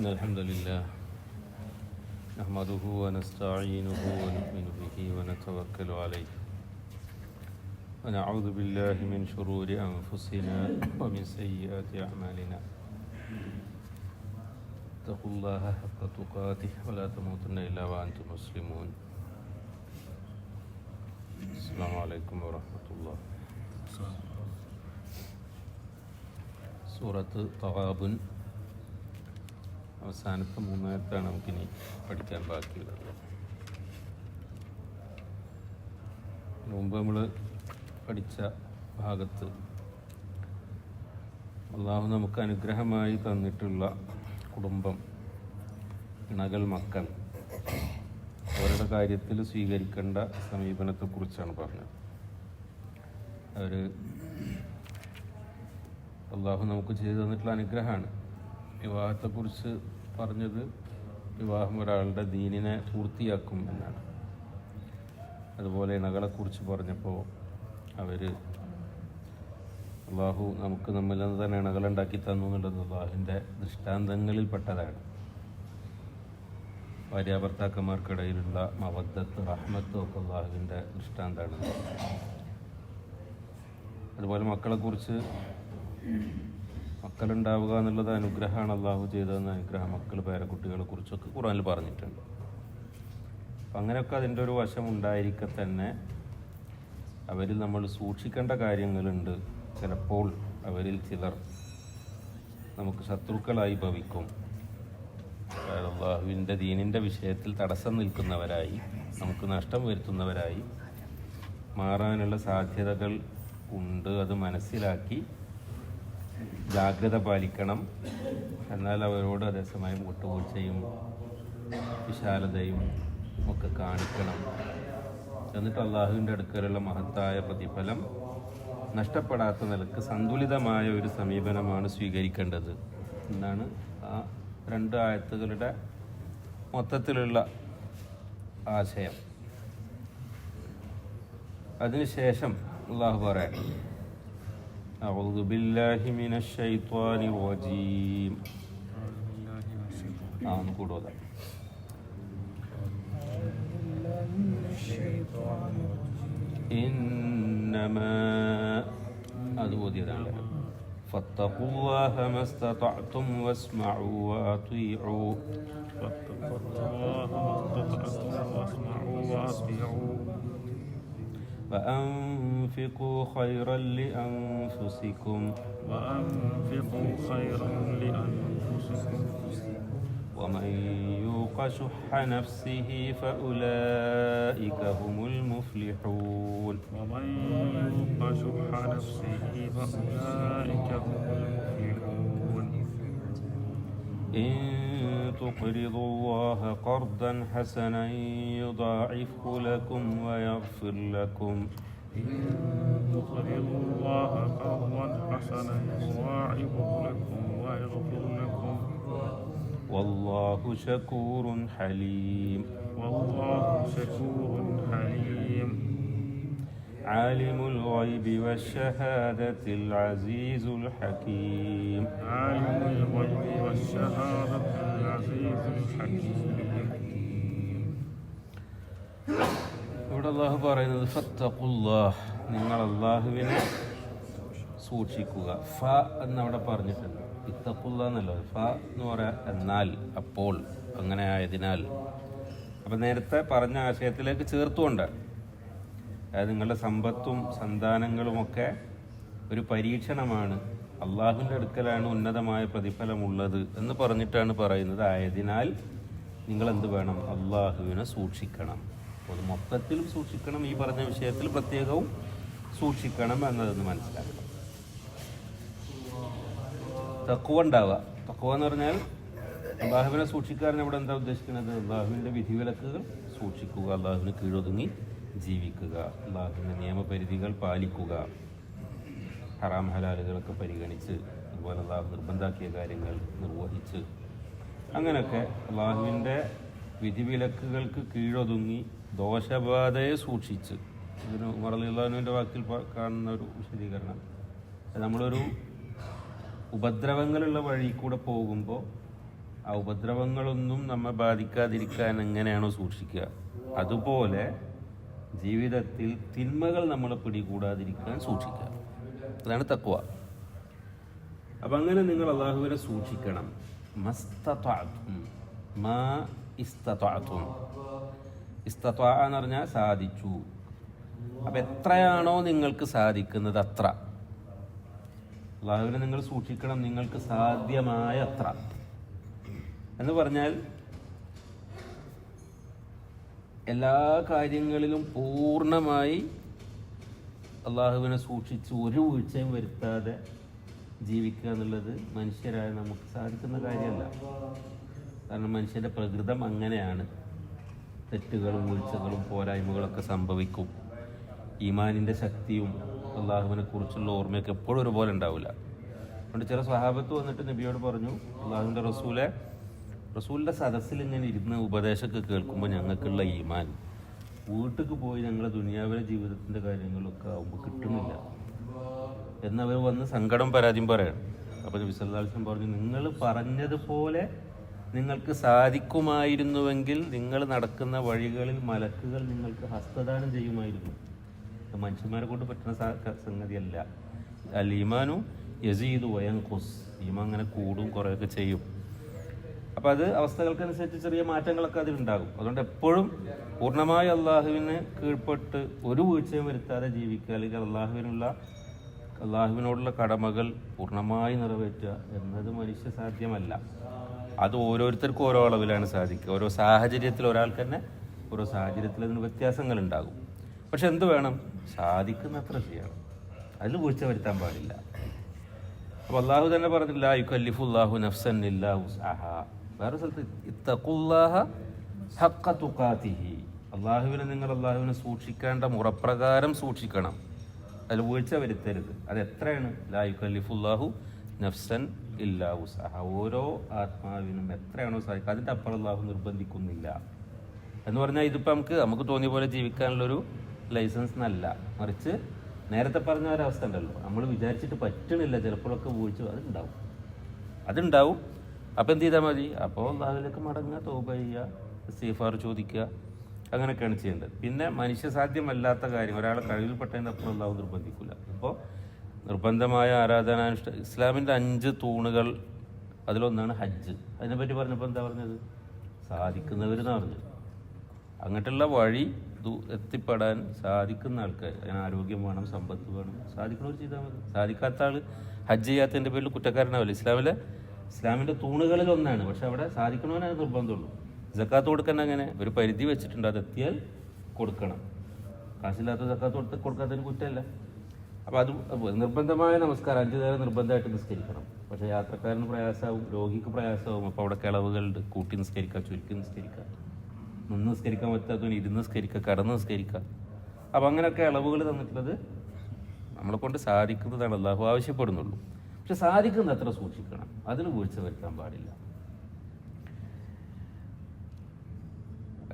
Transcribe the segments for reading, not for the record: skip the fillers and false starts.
إن الحمد لله نحمده ونستعينه ونؤمن به ونتوكل عليه ونعوذ بالله من شرور أنفسنا ومن سيئات أعمالنا اتقوا الله حق تقاته ولا تموتن إلا وأنتم مسلمون السلام عليكم ورحمة الله. സൂറത്ത് തഗാബുൻ അവസാനത്തെ മൂന്നായത്താണ് നമുക്കിനി പഠിക്കാൻ ബാക്കിയുള്ളത്. മുമ്പ് നമ്മൾ പഠിച്ച ഭാഗത്ത് അള്ളാഹു നമുക്ക് അനുഗ്രഹമായി തന്നിട്ടുള്ള കുടുംബം, ഇണകൾ, മക്കൾ, അവരുടെ കാര്യത്തിൽ സ്വീകരിക്കേണ്ട സമീപനത്തെക്കുറിച്ചാണ് പറഞ്ഞത്. അവർ അള്ളാഹു നമുക്ക് ചെയ്തു തന്നിട്ടുള്ള അനുഗ്രഹമാണ്. വിവാഹത്തെക്കുറിച്ച് പറഞ്ഞത് വിവാഹം ഒരാളുടെ ദീനിനെ പൂർത്തിയാക്കും എന്നാണ്. അതുപോലെ ഇണകളെക്കുറിച്ച് പറഞ്ഞപ്പോൾ അവർ അള്ളാഹു നമുക്ക് നമ്മിൽ നിന്ന് തന്നെ ഇണകളുണ്ടാക്കി തന്നു എന്നുള്ളത് അള്ളാഹുവിൻ്റെ ദൃഷ്ടാന്തങ്ങളിൽപ്പെട്ടതാണ്. ഭാര്യാഭർത്താക്കന്മാർക്കിടയിലുള്ള മവദ്ദത്ത്, റഹ്മത്തും ഒക്കെ അള്ളാഹുവിൻ്റെ ദൃഷ്ടാന്തമാണ്. അതുപോലെ മക്കളെക്കുറിച്ച് മക്കളുണ്ടാവുക എന്നുള്ളത് അനുഗ്രഹമാണ്. അള്ളാഹു ചെയ്തതെന്ന് അനുഗ്രഹം മക്കൾ, പേരക്കുട്ടികളെ കുറിച്ചൊക്കെ ഖുർആനിൽ പറഞ്ഞിട്ടുണ്ട്. അപ്പം അങ്ങനെയൊക്കെ അതിൻ്റെ ഒരു വശം ഉണ്ടായിരിക്കെ തന്നെ അവരിൽ നമ്മൾ സൂക്ഷിക്കേണ്ട കാര്യങ്ങളുണ്ട്. ചിലപ്പോൾ അവരിൽ ചിലർ നമുക്ക് ശത്രുക്കളായി ഭവിക്കും. അള്ളാഹുവിൻ്റെ ദീനിൻ്റെ വിഷയത്തിൽ തടസ്സം നിൽക്കുന്നവരായി, നമുക്ക് നഷ്ടം വരുത്തുന്നവരായി മാറാനുള്ള സാധ്യതകൾ ഉണ്ട്. അത് മനസ്സിലാക്കി ജാഗ്രത പാലിക്കണം. എന്നാൽ അവരോട് അതേസമയം വിട്ടുവീഴ്ചയും വിശാലതയും ഒക്കെ കാണിക്കണം. എന്നിട്ട് അള്ളാഹുവിൻ്റെ അടുക്കലുള്ള മഹത്തായ പ്രതിഫലം നഷ്ടപ്പെടാത്ത നിലക്ക് സന്തുലിതമായ ഒരു സമീപനമാണ് സ്വീകരിക്കേണ്ടത് എന്നാണ് ആ രണ്ട് ആയത്തുകളുടെ മൊത്തത്തിലുള്ള ആശയം. അതിനുശേഷം അള്ളാഹു പറയാം, أعوذ بالله من الشيطان الرجيم. نقول هذا إنما فاتقوا الله ما استطعتم واسمعوا وأطيعوا وأنفقوا خيرا لأنفسكم ومن يوق شح نفسه فأولئك هم المفلحون. إن تقرضوا الله قرضا حسنا يضاعفه لكم ويغفر لكم والله شكور حليم. عالم الغيب والشهادة العزيز الحكيم. ഇവിടെ അള്ളാഹു പറയുന്നത് ഫത്തഖുല്ലാഹ്, നിങ്ങൾ അള്ളാഹുവിനെ സൂക്ഷിക്കുക. ഫ എന്നവിടെ പറഞ്ഞിട്ടുണ്ട്, ഇത്തഖുല്ലാ എന്നല്ല. ഫ എന്ന് പറയാ എന്നാൽ, അപ്പോൾ, അങ്ങനെ ആയതിനാൽ. അപ്പം നേരത്തെ പറഞ്ഞ ആശയത്തിലേക്ക് ചേർത്തുകൊണ്ട്, അതായത് നിങ്ങളുടെ സമ്പത്തും സന്താനങ്ങളുമൊക്കെ ഒരു പരീക്ഷണമാണ്, അള്ളാഹുവിൻ്റെ അടുക്കലാണ് ഉന്നതമായ പ്രതിഫലമുള്ളത് എന്ന് പറഞ്ഞിട്ടാണ് പറയുന്നത്. ആയതിനാൽ നിങ്ങൾ എന്ത് വേണം? അള്ളാഹുവിനെ സൂക്ഷിക്കണം. അത് മൊത്തത്തിൽ സൂക്ഷിക്കണം, ഈ പറഞ്ഞ വിഷയത്തിൽ പ്രത്യേകവും സൂക്ഷിക്കണം എന്നതെന്ന് മനസ്സിലാക്കണം. തഖ്വ ഉണ്ടാവുക. തഖ്വ എന്ന് പറഞ്ഞാൽ അള്ളാഹുവിനെ സൂക്ഷിക്കാരൻ ഇവിടെ എന്താ ഉദ്ദേശിക്കുന്നത്? അള്ളാഹുവിൻ്റെ വിധിവിലക്കുകൾ സൂക്ഷിക്കുക, അള്ളാഹുവിന് കീഴൊതുങ്ങി ജീവിക്കുക, അള്ളാഹുവിൻ്റെ നിയമപരിധികൾ പാലിക്കുക, ഹറാം ഹലാലുകളൊക്കെ പരിഗണിച്ച്, അതുപോലെ അള്ളാഹു നിർബന്ധാക്കിയ കാര്യങ്ങൾ നിർവഹിച്ച്, അങ്ങനെയൊക്കെ അള്ളാഹുവിൻ്റെ വിധിവിലക്കുകൾക്ക് കീഴൊതുങ്ങി ദോഷബാധയെ സൂക്ഷിച്ച്. ഇതിന് ഉമർ റളിയല്ലാഹുവിൻ്റെ വാക്കിൽ കാണുന്ന ഒരു വിശദീകരണം, നമ്മളൊരു ഉപദ്രവങ്ങളുള്ള വഴി കൂടെ പോകുമ്പോൾ ആ ഉപദ്രവങ്ങളൊന്നും നമ്മെ ബാധിക്കാതിരിക്കാൻ എങ്ങനെയാണോ സൂക്ഷിക്കുക, അതുപോലെ ജീവിതത്തിൽ തിന്മകൾ നമ്മളെ പിടികൂടാതിരിക്കാൻ സൂക്ഷിക്കുക. അതാണ് തഖ്വ. അപ്പം അങ്ങനെ നിങ്ങൾ അള്ളാഹുവിനെ സൂക്ഷിക്കണം. മസ്തത്വം മാ ഇസ്തത്വം. ഇസ്തത്വ എന്ന് പറഞ്ഞാൽ സാധിച്ചു. അപ്പം എത്രയാണോ നിങ്ങൾക്ക് സാധിക്കുന്നത് അത്ര അള്ളാഹുവിനെ നിങ്ങൾ സൂക്ഷിക്കണം. നിങ്ങൾക്ക് സാധ്യമായ അത്ര എന്ന് പറഞ്ഞാൽ എല്ലാ കാര്യങ്ങളിലും പൂർണ്ണമായി അള്ളാഹുവിനെ സൂക്ഷിച്ച് ഒരു വീഴ്ചയും വരുത്താതെ ജീവിക്കുക എന്നുള്ളത് മനുഷ്യരായ നമുക്ക് സാധിക്കുന്ന കാര്യമല്ല. കാരണം മനുഷ്യൻ്റെ പ്രകൃതം അങ്ങനെയാണ്. തെറ്റുകളും വീഴ്ചകളും പോരായ്മകളൊക്കെ സംഭവിക്കും. ഈമാനിൻ്റെ ശക്തിയും അള്ളാഹുവിനെ കുറിച്ചുള്ള ഓർമ്മയൊക്കെ എപ്പോഴും ഒരുപോലെ ഉണ്ടാവില്ല. അതുകൊണ്ട് ചില സ്വഹാബത്ത് വന്നിട്ട് നബിയോട് പറഞ്ഞു, അള്ളാഹുവിൻ്റെ റസൂലിൻ്റെ സദസ്സിൽ ഇങ്ങനെ ഇരുന്ന് ഉപദേശമൊക്കെ കേൾക്കുമ്പോൾ ഞങ്ങൾക്കുള്ള ഈമാൻ വീട്ടിലേക്ക് പോയി ഞങ്ങളുടെ ദുനിയാവിലെ ജീവിതത്തിൻ്റെ കാര്യങ്ങളൊക്കെ ആകുമ്പോൾ കിട്ടുന്നില്ല എന്നവർ വന്ന് സങ്കടം പരാതിയും പറയണം. അപ്പോൾ നബി സല്ലല്ലാഹു അലൈഹി വസല്ലം പറഞ്ഞു, നിങ്ങൾ പറഞ്ഞതുപോലെ നിങ്ങൾക്ക് സാധിക്കുമായിരുന്നുവെങ്കിൽ നിങ്ങൾ നടക്കുന്ന വഴികളിൽ മലക്കുകൾ നിങ്ങൾക്ക് ഹസ്തദാനം ചെയ്യുമായിരുന്നു. മനുഷ്യന്മാരെ കൊണ്ട് പറ്റുന്ന സംഗതിയല്ല. അൽ ഈമാനു യസീദു വയൻഖുസ്. ഈമാൻ അങ്ങനെ കൂടും കുറേയൊക്കെ ചെയ്യും. അപ്പോൾ അത് അവസ്ഥകൾക്കനുസരിച്ച് ചെറിയ മാറ്റങ്ങളൊക്കെ അതിലുണ്ടാകും. അതുകൊണ്ട് എപ്പോഴും പൂർണ്ണമായി അള്ളാഹുവിന് കീഴ്പ്പെട്ട് ഒരു വീഴ്ചയും വരുത്താതെ ജീവിക്കുക, അല്ലെങ്കിൽ അള്ളാഹുവിനോടുള്ള കടമകൾ പൂർണ്ണമായി നിറവേറ്റുക എന്നത് മനുഷ്യ സാധ്യമല്ല. അത് ഓരോരുത്തർക്കും ഓരോ അളവിലാണ് സാധിക്കുക. ഓരോ സാഹചര്യത്തിൽ ഒരാൾക്ക് തന്നെ ഓരോ സാഹചര്യത്തിൽ അതിന് വ്യത്യാസങ്ങളുണ്ടാകും. പക്ഷെ എന്ത് വേണം? സാധിക്കുന്നത്ര ചെയ്യണം. അതിൽ വീഴ്ച വരുത്താൻ പാടില്ല. അപ്പോൾ അള്ളാഹു തന്നെ പറഞ്ഞില്ല, യുകല്ലിഫുല്ലാഹു നഫ്സൻ ഇല്ലാ വുസ്അഹാ. വേറെ സ്ഥലത്ത് ഇത്തഖുല്ലാഹ ഹഖ്ഖ തുഖാതിഹി. അള്ളാഹുവിനെ സൂക്ഷിക്കേണ്ട മുറപ്രകാരം സൂക്ഷിക്കണം. അതിൽ വീഴ്ച വരുത്തരുത്. അത് എത്രയാണ്? ലാ യുകല്ലിഫുല്ലാഹു നഫ്സൻ ഇല്ലാ വുസ്അഹാ. ഓരോ ആത്മാവിനും എത്രയാണോ സാധിക്കുക അതിൻ്റെ അപ്പുറം അള്ളാഹു നിർബന്ധിക്കുന്നില്ല എന്ന് പറഞ്ഞാൽ ഇതിപ്പോൾ നമുക്ക് തോന്നിയ പോലെ ജീവിക്കാനുള്ളൊരു ലൈസൻസ് എന്നല്ല. മറിച്ച് നേരത്തെ പറഞ്ഞ ഒരവസ്ഥ ഉണ്ടല്ലോ, നമ്മൾ വിചാരിച്ചിട്ട് പറ്റണില്ല, ചിലപ്പോഴൊക്കെ വീഴ്ച അതുണ്ടാവും. അപ്പോൾ എന്ത് ചെയ്താൽ മതി? അപ്പോൾ അള്ളാഹുവിലേക്ക് മടങ്ങുക, തൗബ ചെയ്യുക, ഇസ്തിഗ്ഫാർ ചോദിക്കുക, അങ്ങനെയൊക്കെയാണ് ചെയ്യേണ്ടത്. പിന്നെ മനുഷ്യസാധ്യമല്ലാത്ത കാര്യം ഒരാളെ കഴിവിൽപ്പെട്ടതിൻ്റെ അപ്പുറം അള്ളാഹു നിർബന്ധിക്കില്ല. ഇപ്പോൾ നിർബന്ധമായ ഇസ്ലാമിൻ്റെ 5 തൂണുകൾ അതിലൊന്നാണ് ഹജ്ജ്. അതിനെപ്പറ്റി പറഞ്ഞപ്പോൾ എന്താ പറഞ്ഞത്? സാധിക്കുന്നവരെന്ന് പറഞ്ഞത്. അങ്ങോട്ടുള്ള വഴി എത്തിപ്പെടാൻ സാധിക്കുന്ന ആൾക്കാർ, അതിന് ആരോഗ്യം വേണം, സമ്പത്ത് വേണം, സാധിക്കുന്നവർ ചെയ്താൽ മതി. സാധിക്കാത്ത ആൾ ഹജ്ജ് ചെയ്യാത്തതിൻ്റെ പേരിൽ കുറ്റക്കാരനാവില്ല. ഇസ്ലാമിൻ്റെ തൂണുകളിൽ ഒന്നാണ്. പക്ഷെ അവിടെ സാധിക്കണമെന്നാണ് നിർബന്ധമുള്ളൂ. സക്കാത്ത് കൊടുക്കാൻ അങ്ങനെ ഒരു പരിധി വെച്ചിട്ടുണ്ട്. അതെത്തിയാൽ കൊടുക്കണം. കാശില്ലാത്ത സക്കാത്ത് കൊടുക്കാത്തതിന് കുറ്റമല്ല. അപ്പോൾ അത് നിർബന്ധമായ നമസ്കാരം 5 നേരം നിർബന്ധമായിട്ട് നിസ്കരിക്കണം. പക്ഷേ യാത്രക്കാരന് പ്രയാസമാവും, രോഗിക്ക് പ്രയാസമാവും. അപ്പോൾ അവിടെ കിളവുകളുണ്ട്. കൂട്ടി നിസ്കരിക്കുക, ചുരുക്കി നിസ്കരിക്കുക, നിന്ന് നിസ്കരിക്കാൻ പറ്റാത്തവന് ഇരുന്ന് നിസ്കരിക്കുക, കടന്ന് നിസ്കരിക്കുക. അപ്പം അങ്ങനെയൊക്കെ ഇളവുകൾ തന്നിട്ടുള്ളത് നമ്മളെ കൊണ്ട് സാധിക്കുന്നതാണ് അല്ലാഹു ആവശ്യപ്പെടുന്നുള്ളൂ. പക്ഷെ സാധിക്കുന്ന അത്ര സൂക്ഷിക്കണം. അതിൽ വീഴ്ച വരുത്താൻ പാടില്ല.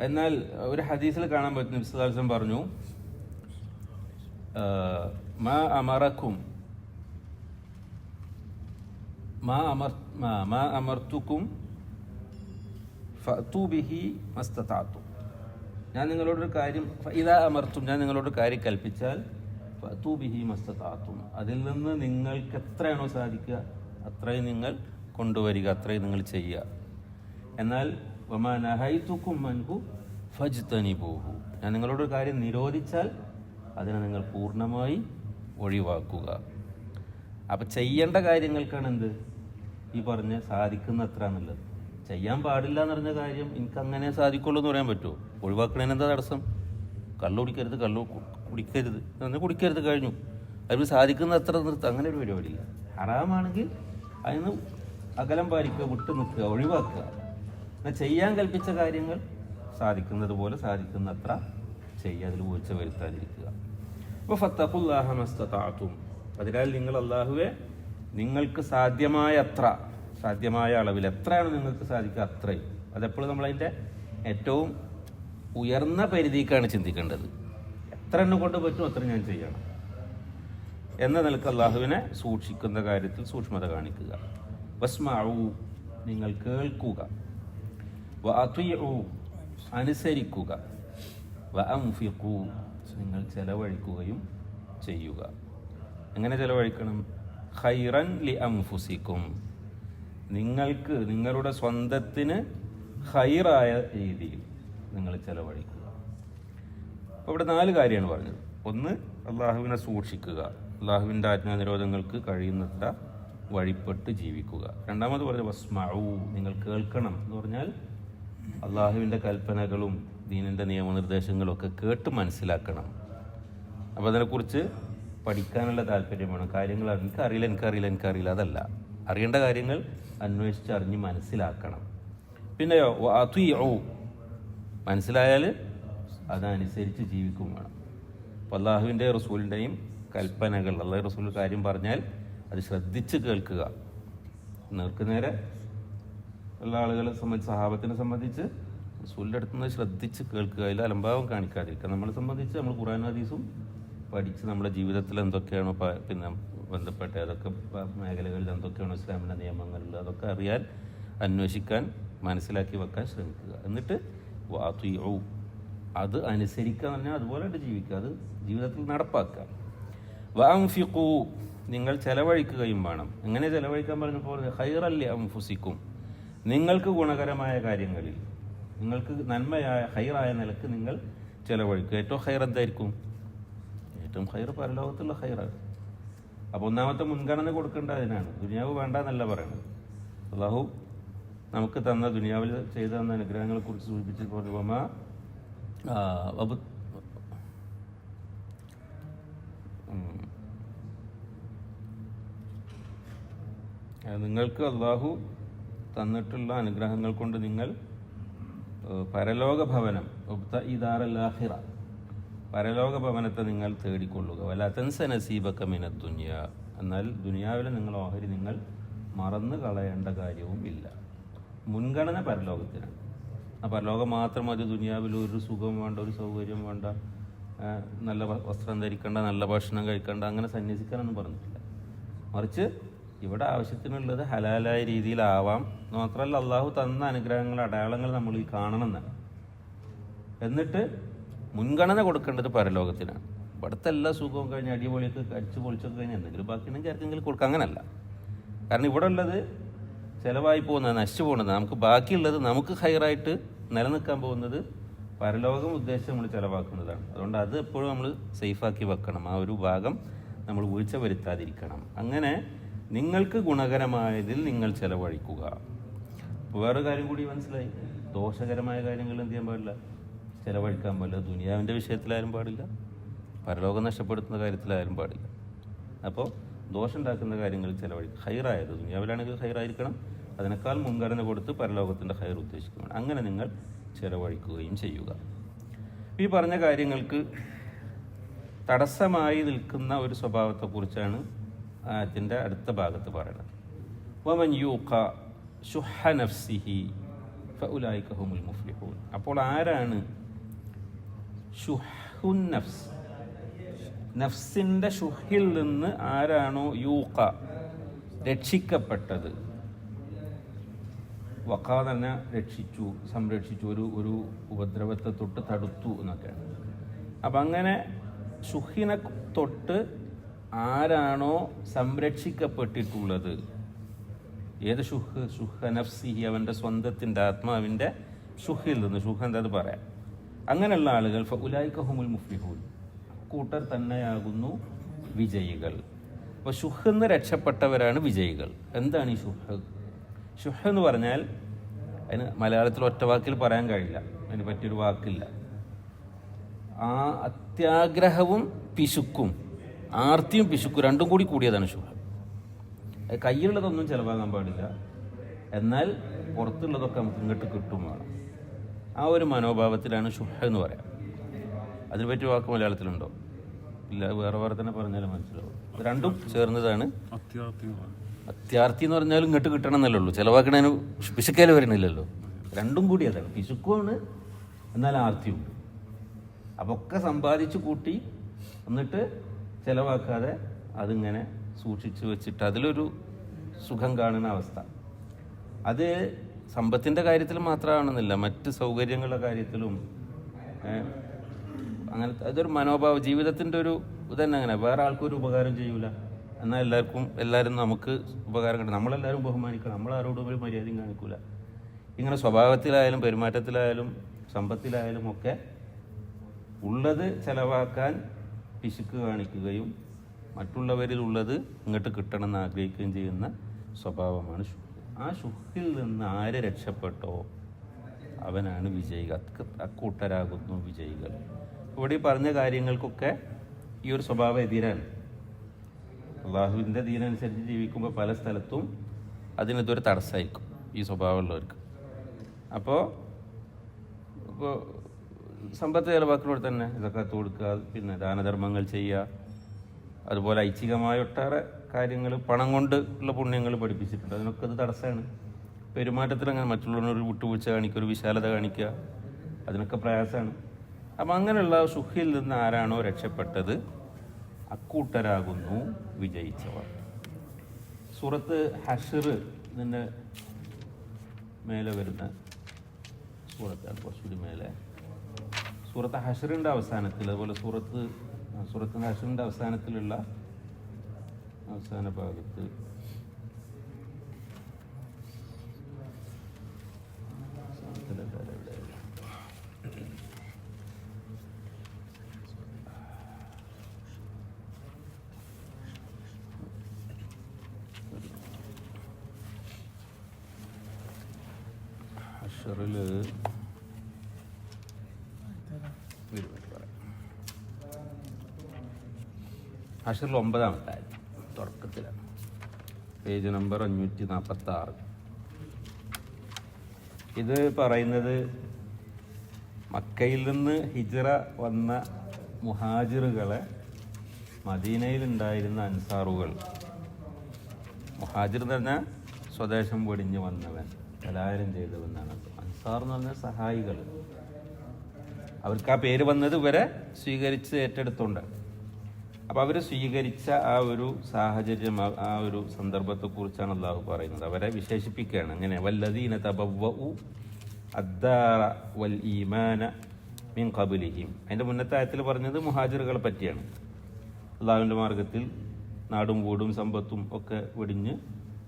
എന്നാൽ ഒരു ഹദീസിൽ കാണാൻ പറ്റുന്ന നബി സല്ലല്ലാഹു അലൈഹി വസല്ലം പറഞ്ഞു, മാ അമർത്തുക്കും ഫഅ്തു ബിഹി മസ്തതഅ്തും. ഞാൻ നിങ്ങളോടൊരു കാര്യം കൽപ്പിച്ചാൽ ഫഅ്തു ബിഹി മസ്തതഅ്തും, അതിൽ നിന്ന് നിങ്ങൾക്ക് എത്രയാണോ സാധിക്കുക അത്രയും നിങ്ങൾ കൊണ്ടുവരിക, അത്രയും നിങ്ങൾ ചെയ്യുക. എന്നാൽ വമാ നഹൈതുക്കും അൻഹു ഫജ്തനിബൂഹു, ഞാൻ നിങ്ങളോടൊരു കാര്യം നിരോധിച്ചാൽ അതിനെ നിങ്ങൾ പൂർണ്ണമായി ഒഴിവാക്കുക. അപ്പം ചെയ്യേണ്ട കാര്യങ്ങൾക്കാണ് എന്ത് ഈ പറഞ്ഞ സാധിക്കുന്ന അത്ര എന്നുള്ളത്. ചെയ്യാൻ പാടില്ല എന്ന് പറഞ്ഞ കാര്യം എനിക്ക് അങ്ങനെ സാധിക്കുള്ളൂ എന്ന് പറയാൻ പറ്റുമോ? ഒഴിവാക്കണതിന് എന്താ തടസ്സം? കള്ളു കുടിക്കരുത് എന്ന് കുടിക്കരുത്, കഴിഞ്ഞു. അതിൽ സാധിക്കുന്ന അത്ര നിർത്തുക, അങ്ങനെ ഒരു പരിപാടിയില്ല. ഹറാമാണെങ്കിൽ അതിന് അകലം പാലിക്കുക, വിട്ടു നിൽക്കുക, ഒഴിവാക്കുക. എന്നാൽ ചെയ്യാൻ കൽപ്പിച്ച കാര്യങ്ങൾ സാധിക്കുന്നത് പോലെ സാധിക്കുന്നത്ര ചെയ്യുക, അതിൽ വീഴ്ച വരുത്താതിരിക്കുക. അപ്പോൾ ഫത്തഖുല്ലാഹ മസ്തതഅ്തും, അതിനാൽ നിങ്ങൾ അല്ലാഹുവെ നിങ്ങൾക്ക് സാധ്യമായ അളവിൽ എത്രയാണ് നിങ്ങൾക്ക് സാധിക്കുക അത്രയും. അതെപ്പോഴും നമ്മളതിൻ്റെ ഏറ്റവും ഉയർന്ന പരിധിക്കാണ് ചിന്തിക്കേണ്ടത്. എത്ര എന്നെ കൊണ്ട് പറ്റും അത്ര ഞാൻ ചെയ്യണം എന്ന നിലക്ക് അല്ലാഹുവിനെ സൂക്ഷിക്കുന്ന കാര്യത്തിൽ സൂക്ഷ്മത കാണിക്കുക. വസ്മഉ, നിങ്ങൾ കേൾക്കുക, വ അത്വീഉ അനുസരിക്കുക, വ അൻഫിഖു നിങ്ങൾ ചെലവഴിക്കുകയും ചെയ്യുക. എങ്ങനെ ചെലവഴിക്കണം? ഖൈറൻ ലി അൻഫുസിക്കും നിങ്ങൾക്ക് നിങ്ങളുടെ സ്വന്തത്തിന് ഖൈറായ രീതിയിൽ നിങ്ങൾ ചെലവഴിക്കുക. അപ്പോൾ ഇവിടെ 4 കാര്യമാണ് പറഞ്ഞത്. ഒന്ന്, അള്ളാഹുവിനെ സൂക്ഷിക്കുക, അള്ളാഹുവിൻ്റെ ആജ്ഞാനിരോധങ്ങൾക്ക് കഴിയുന്നത്ര വഴിപ്പെട്ട് ജീവിക്കുക. രണ്ടാമത് പറഞ്ഞത് വസ്മഉ നിങ്ങൾ കേൾക്കണം എന്ന് പറഞ്ഞാൽ അള്ളാഹുവിൻ്റെ കൽപ്പനകളും ദീനിൻ്റെ നിയമനിർദ്ദേശങ്ങളും ഒക്കെ കേട്ട് മനസ്സിലാക്കണം. അപ്പോൾ അതിനെക്കുറിച്ച് പഠിക്കാനുള്ള താല്പര്യം വേണം. കാര്യങ്ങൾ എനിക്കറിയില്ല അതല്ല, അറിയേണ്ട കാര്യങ്ങൾ അന്വേഷിച്ച് അറിഞ്ഞ് മനസ്സിലാക്കണം. പിന്നെയോ അത്വീഉ മനസ്സിലായാൽ അതനുസരിച്ച് ജീവിക്കും വേണം. അപ്പോൾ അള്ളാഹുവിൻ്റെ റസൂലിൻ്റെയും കൽപ്പനകൾ, അള്ളാഹു റസൂൽ കാര്യം പറഞ്ഞാൽ അത് ശ്രദ്ധിച്ച് കേൾക്കുക. നേർക്കുനേരെ ഉള്ള ആളുകളെ സംബന്ധിച്ച്, സഹാബത്തിനെ സംബന്ധിച്ച് റസൂലിൻ്റെ അടുത്ത് നിന്ന് ശ്രദ്ധിച്ച് കേൾക്കുക, അതിൽ അലംഭാവം കാണിക്കാതിരിക്കുക. നമ്മളെ സംബന്ധിച്ച് നമ്മൾ ഖുർആൻ ഹദീസും പഠിച്ച് നമ്മുടെ ജീവിതത്തിൽ എന്തൊക്കെയാണോ പിന്നെ ബന്ധപ്പെട്ട ഏതൊക്കെ മേഖലകളിൽ എന്തൊക്കെയാണോ ഇസ്ലാമിൻ്റെ നിയമങ്ങളുള്ളത് അതൊക്കെ അറിയാൻ, അന്വേഷിക്കാൻ, മനസ്സിലാക്കി വെക്കാൻ ശ്രമിക്കുക. എന്നിട്ട് വാത്വീഉ അത് അനുസരിക്കുക എന്ന് പറഞ്ഞാൽ അതുപോലെ ജീവിക്കുക, അത് ജീവിതത്തിൽ നടപ്പാക്കുക. വഅൻഫിഖു നിങ്ങൾ ചെലവഴിക്കുകയും വേണം. എങ്ങനെ ചെലവഴിക്കാൻ പറഞ്ഞപ്പോൾ ഖൈറൻ ലി അൻഫുസിക്കും നിങ്ങൾക്ക് ഗുണകരമായ കാര്യങ്ങളിൽ, നിങ്ങൾക്ക് നന്മയായ ഖൈറായ നിലക്ക് നിങ്ങൾ ചെലവഴിക്കുക. ഏറ്റവും ഖൈർ എന്തായിരിക്കും? ഏറ്റവും ഖൈർ പരലോകത്തുള്ള ഖൈറാണ്. അപ്പോൾ ഒന്നാമത്തെ മുൻഗണന കൊടുക്കേണ്ട അതിനാണ്. ദുനിയാവ് വേണ്ട എന്നല്ല പറയുന്നത്. അള്ളാഹു നമുക്ക് തന്ന ദുനിയാവിൽ ചെയ്തു തന്ന അനുഗ്രഹങ്ങളെ കുറിച്ച് സൂചിപ്പിച്ചപ്പോൾ നിങ്ങൾക്ക് അള്ളാഹു തന്നിട്ടുള്ള അനുഗ്രഹങ്ങൾ കൊണ്ട് നിങ്ങൾ പരലോക ഭവനം ഇദാറൽ-ആഖിറ പരലോക ഭവനത്തെ നിങ്ങൾ തേടിക്കൊള്ളുക. വലാ തൻസ നസീബക മിനദ് ദുനിയ എന്നാൽ ദുനിയാവിലെ നിങ്ങൾ ഓഹരി നിങ്ങൾ മറന്നു കളയേണ്ട കാര്യവും ഇല്ല. മുൻഗണന പരലോകത്തിനാണ്. ആ പരലോകം മാത്രം മതി. ദുനിയാവിൽ ഒരു സുഖം വേണ്ട, ഒരു സൗകര്യം വേണ്ട, നല്ല വസ്ത്രം ധരിക്കേണ്ട, നല്ല ഭക്ഷണം കഴിക്കേണ്ട, അങ്ങനെ സന്യസിക്കാനൊന്നും പറഞ്ഞിട്ടില്ല. മറിച്ച് ഇവിടെ ആവശ്യത്തിനുള്ളത് ഹലാലായ രീതിയിലാവാം. മാത്രമല്ല അള്ളാഹു തന്ന അനുഗ്രഹങ്ങൾ, അടയാളങ്ങൾ നമ്മൾ ഈ കാണണം എന്നാണ്. എന്നിട്ട് മുൻഗണന കൊടുക്കേണ്ടത് പരലോകത്തിനാണ്. ഇവിടുത്തെ എല്ലാ സുഖവും കഴിഞ്ഞ് അടിപൊളിയൊക്കെ അടിച്ചു പൊളിച്ചൊക്കെ കഴിഞ്ഞ് എന്തെങ്കിലും ബാക്കിയുണ്ടെങ്കിൽ ആർക്കെങ്കിലും കൊടുക്കുക, അങ്ങനല്ല. കാരണം ഇവിടെ ഉള്ളത് ചിലവായി പോകുന്നത്, നശിച്ചു പോകുന്നത്. നമുക്ക് ബാക്കിയുള്ളത് നമുക്ക് ഹൈറായിട്ട് നിലനിൽക്കാൻ പോകുന്നത് പരലോകം ഉദ്ദേശിച്ച് നമ്മൾ ചിലവാക്കുന്നതാണ്. അതുകൊണ്ട് അത് എപ്പോഴും നമ്മൾ സേഫാക്കി വെക്കണം. ആ ഒരു ഭാഗം നമ്മൾ വീഴ്ച വരുത്താതിരിക്കണം. അങ്ങനെ നിങ്ങൾക്ക് ഗുണകരമായതിൽ നിങ്ങൾ ചിലവഴിക്കുക. വേറെ കാര്യം കൂടി മനസ്സിലായി. ദോഷകരമായ കാര്യങ്ങൾ എന്ത് ചെയ്യാൻ പാടില്ല, ചിലവഴിക്കാൻ പാടില്ല. ദുനിയാവിൻ്റെ വിഷയത്തിലായാലും പാടില്ല, പരലോകം നഷ്ടപ്പെടുത്തുന്ന കാര്യത്തിലായാലും പാടില്ല. അപ്പോൾ ദോഷം ഉണ്ടാക്കുന്ന കാര്യങ്ങളിൽ ചിലവഴിക്കുക. ഹൈറായത് ദുനിയാവിലാണെങ്കിൽ ഹൈറായിരിക്കണം, അതിനേക്കാൾ മുൻഗണന കൊടുത്ത് പരലോകത്തിൻ്റെ ഹൈർ ഉദ്ദേശിക്കുകയാണ്. അങ്ങനെ നിങ്ങൾ ചിലവഴിക്കുകയും ചെയ്യുക. ഈ പറഞ്ഞ കാര്യങ്ങൾക്ക് തടസ്സമായി നിൽക്കുന്ന ഒരു സ്വഭാവത്തെക്കുറിച്ചാണ് അതിൻ്റെ അടുത്ത ഭാഗത്ത് പറയുന്നത്. വമൻ യൂഖ ശുഹ നഫ്സിഹി ഫഉലൈക ഹുമുൽ മുഫ്ലിഹൂൻ. അപ്പോൾ ആരാണ് ഷുഹുൻ നഫ്സ്, നഫ്സിൻ്റെ ഷുഹിൽ നിന്ന് ആരാണോ യൂഖ രക്ഷിക്കപ്പെട്ടത്, വഖ തന്നെ രക്ഷിച്ചു, സംരക്ഷിച്ചു, ഒരു ഉപദ്രവത്തെ തൊട്ട് തടുത്തു എന്നൊക്കെയാണ്. അപ്പം അങ്ങനെ ഷുഹിനെ തൊട്ട് ആരാണോ സംരക്ഷിക്കപ്പെട്ടിട്ടുള്ളത്, ഏത് ഷുഹ നഫ്സിഹി അവൻ്റെ സ്വന്തത്തിൻ്റെ ആത്മാവിൻ്റെ ഷുഹിൽ നിന്ന്, ഷുഹ എന്താത് പറയാം, അങ്ങനെയുള്ള ആളുകൾ ഫഉലൈക ഹുമുൽ മുഫ്ലിഹൂൻ കൂട്ടർ തന്നെയാകുന്നു വിജയികൾ. അപ്പോൾ ഷുഹ് എന്ന് രക്ഷപ്പെട്ടവരാണ് വിജയികൾ. എന്താണ് ഈ ഷുഹ്? ഷുഹ് എന്ന് പറഞ്ഞാൽ അതിന് മലയാളത്തിൽ ഒറ്റ വാക്കിൽ പറയാൻ കഴിയില്ല, അതിന് പറ്റിയൊരു വാക്കില്ല. ആ അത്യാഗ്രഹവും പിശുക്കും, ആർത്തിയും പിശുക്കും രണ്ടും കൂടി കൂടിയതാണ് ഷുഹ്. കയ്യിലുള്ളതൊന്നും ചിലവാകാൻ പാടില്ല, എന്നാൽ പുറത്തുള്ളതൊക്കെ നമുക്ക് ഇങ്ങോട്ട് കിട്ടും വേണം. ആ ഒരു മനോഭാവത്തിലാണ് ഷുഹ് എന്ന് പറയാം. അതിനെ പറ്റിയ വാക്ക് മലയാളത്തിലുണ്ടോ? ഇല്ല, വേറെ തന്നെ പറഞ്ഞാലും മനസ്സിലാവും. രണ്ടും ചേർന്നതാണ് അത്യാർത്തി എന്ന് പറഞ്ഞാലും ഇങ്ങോട്ട് കിട്ടണം എന്നല്ലേ ഉള്ളൂ, ചിലവാക്കണതിന് പിശുക്കേല് വരണില്ലല്ലോ. രണ്ടും കൂടി അതാണ്, പിശുക്കുമാണ് എന്നാൽ ആർത്തിയും. അപ്പോൾ ഒക്കെ സമ്പാദിച്ച് കൂട്ടി എന്നിട്ട് ചിലവാക്കാതെ അതിങ്ങനെ സൂക്ഷിച്ച് വെച്ചിട്ട് അതിലൊരു സുഖം കാണുന്ന അവസ്ഥ. അത് സമ്പത്തിൻ്റെ കാര്യത്തിൽ മാത്രമാണെന്നില്ല, മറ്റ് സൗകര്യങ്ങളുടെ കാര്യത്തിലും അങ്ങനെ അതൊരു മനോഭാവം, ജീവിതത്തിൻ്റെ ഒരു ഇതന്നെ. അങ്ങനെ വേറെ ആൾക്കൊരു ഉപകാരം ചെയ്യൂല, എന്നാൽ എല്ലാവരും നമുക്ക് ഉപകാരം കിട്ടും. നമ്മളെല്ലാവരും ബഹുമാനിക്കണം, നമ്മളാരോടും ഒരു മര്യാദയും കാണിക്കൂല. ഇങ്ങനെ സ്വഭാവത്തിലായാലും പെരുമാറ്റത്തിലായാലും സമ്പത്തിലായാലും ഒക്കെ ഉള്ളത് ചെലവാക്കാൻ പിശുക്ക് കാണിക്കുകയും മറ്റുള്ളവരിലുള്ളത് ഇങ്ങോട്ട് കിട്ടണമെന്ന് ആഗ്രഹിക്കുകയും ചെയ്യുന്ന സ്വഭാവമാണ് ഷുഹ്. ആ ഷുഹിൽ നിന്ന് ആര് രക്ഷപ്പെട്ടോ അവനാണ് വിജയികൾ, അക്കൂട്ടരാകുന്നു വിജയികൾ. ഇവിടെ പറഞ്ഞ കാര്യങ്ങൾക്കൊക്കെ ഈ ഒരു സ്വഭാവം എതിരാണ്. അള്ളാഹുവിൻ്റെ ദീനനുസരിച്ച് ജീവിക്കുമ്പോൾ പല സ്ഥലത്തും അതിനിതൊരു തടസ്സമായിരിക്കും ഈ സ്വഭാവമുള്ളവർക്ക്. അപ്പോൾ സമ്പത്ത് ചിലവാക്കുമ്പോൾ തന്നെ സക്കാത്ത് കൊടുക്കുക, പിന്നെ ദാനധർമ്മങ്ങൾ ചെയ്യുക, അതുപോലെ ഐച്ഛികമായ ഒട്ടേറെ കാര്യങ്ങൾ പണം കൊണ്ട് ഉള്ള പുണ്യങ്ങൾ പഠിപ്പിച്ചിട്ടുണ്ട്. അതിനൊക്കെ അത് തടസ്സമാണ്. പെരുമാറ്റത്തിൽ അങ്ങനെ മറ്റുള്ളവരൊരു വിട്ടുവീഴ്ച കാണിക്കുക, ഒരു വിശാലത കാണിക്കുക, അതിനൊക്കെ പ്രയാസമാണ്. അപ്പം അങ്ങനെയുള്ള ഷുഹിൽ നിന്ന് ആരാണോ രക്ഷപ്പെട്ടത് അക്കൂട്ടരാകുന്നു വിജയിച്ചവർ. സൂറത്ത് ഹഷ്ർ ഇതിൻ്റെ മേലെ വരുന്ന സൂറത്താണ്, കുറച്ചുകൂടി മേലെ സൂറത്ത് ഹഷ്റിൻ്റെ അവസാനത്തിൽ, അതുപോലെ സൂറത്ത് ഹഷ്റിൻ്റെ അവസാനത്തിലുള്ള അവസാന ഭാഗത്ത് ഹഷ്റിൽ ഹഷ്റിൽ 9-ാമത്തെ ആയത്ത് തുടക്കത്തിലാണ്, പേജ് നമ്പർ 546. ഇത് പറയുന്നത് മക്കയിൽ നിന്ന് ഹിജ്റ വന്ന മുഹാജിറുകളെ മദീനയിലുണ്ടായിരുന്ന അൻസാറുകൾ, മുഹാജിർ എന്ന് പറഞ്ഞാൽ സ്വദേശം വെടിഞ്ഞ് വന്നവൻ, പലായനം ചെയ്തവനാണ്. അൻസാർ എന്ന് പറഞ്ഞാൽ സഹായികൾ. അവർക്ക് ആ പേര് വന്നത് ഇവരെ സ്വീകരിച്ച് ഏറ്റെടുത്തുകൊണ്ട്. അപ്പോൾ അവർ സ്വീകരിച്ച ആ ഒരു സാഹചര്യം, ആ ഒരു സന്ദർഭത്തെക്കുറിച്ചാണ് അള്ളാഹു പറയുന്നത്. അവരെ വിശേഷിപ്പിക്കുകയാണ് അങ്ങനെ, വല്ലദീന തബവ്വഉ അദ്ദാറ വൽ ഈമാന മിൻ ഖബ്ലിഹിം. അതിൻ്റെ മുന്നത്തെ ആയത്തിൽ പറഞ്ഞത് മുഹാജിറുകളെ പറ്റിയാണ്. അള്ളാഹുവിൻ്റെ മാർഗത്തിൽ നാടും വീടും സമ്പത്തും ഒക്കെ വെടിഞ്ഞ്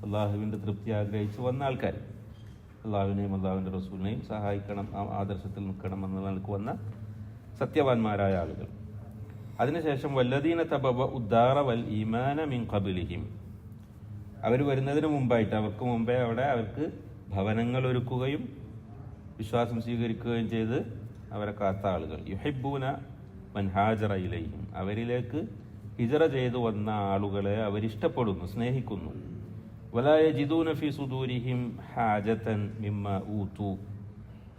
അള്ളാഹുവിൻ്റെ തൃപ്തി ആഗ്രഹിച്ച് വന്ന ആൾക്കാർ, അള്ളാഹുവിനെയും അള്ളാഹുവിൻ്റെ റസൂലിനെയും സഹായിക്കണം, ആ ആദർശത്തിൽ നിൽക്കണം എന്ന നിലക്ക് വന്ന സത്യവാന്മാരായ ആളുകൾ. അതിനുശേഷം വല്ലദീന തബവ്വഉ ഉദ്ദാറ വൽ ഈമാന മിൻ ഖബ്ലിഹിം, അവർ വരുന്നതിന് മുമ്പായിട്ട്, അവർക്ക് മുമ്പേ അവിടെ അവർക്ക് ഭവനങ്ങൾ ഒരുക്കുകയും വിശ്വാസം സ്വീകരിക്കുകയും ചെയ്ത് അവരെ കാത്ത ആളുകൾ. യുഹിബ്ബൂന മൻ ഹാജറ ഇലൈഹിം, അവരിലേക്ക് ഹിജറ ചെയ്തു വന്ന ആളുകളെ അവരിഷ്ടപ്പെടുന്നു, സ്നേഹിക്കുന്നു. വലാ യജിദൂന ഫീ സുദൂരിഹിം ഹാജതൻ മിമ്മാ ഊതു,